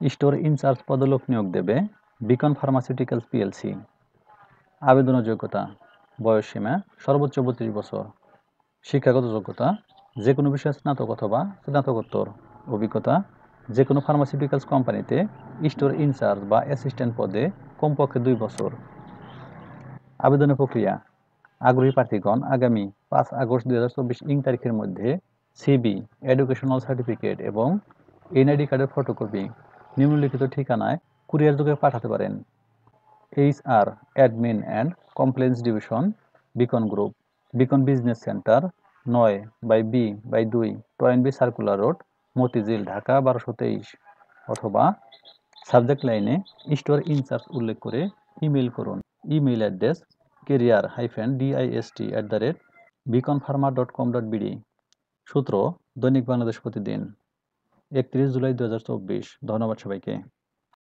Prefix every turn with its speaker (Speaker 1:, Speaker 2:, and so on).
Speaker 1: Store in charge পদে লোক নিয়োগ দেবে বিকন ফার্মাসিউটিক্যালস পিএলসি। আবেদনের যোগ্যতা, বয়সসীমা সর্বোচ্চ 32 বছর। শিক্ষাগত যোগ্যতা, যে কোনো বিষয়ে স্নাতক অথবা স্নাতকোত্তর। অভিজ্ঞতা, যে কোনো ফার্মাসিউটিক্যালস কোম্পানিতে স্টোর ইনচার্জ বা অ্যাসিস্ট্যান্ট পদে কমপক্ষে 2 বছর। আবেদনের প্রক্রিয়া, আগ্রহী প্রার্থীগণ আগামী 5 আগস্ট 2024 ইং তারিখের মধ্যে সিবি, এডুকেশনাল সার্টিফিকেট এবং এনআইডি কার্ডের ফটোকপি নিম্নলিখিত ঠিকানায় কুরিয়ার যোগে পাঠাতে পারেন। HR, admin and compliance division, Beacon group, Beacon business centre, 9/B/2 Toynbee circular road, Motijheel, Dhaka 1223। অথবা সাবজেক্ট লাইনে স্টোর ইনচার্জ উল্লেখ করে ইমেইল করুন। Email address career-dist@beaconpharma.com.bd। সূত্র দৈনিক বাংলাদেশ প্রতিদিন, 31 জুলাই 2024। ধন্যবাদ সবাইকে।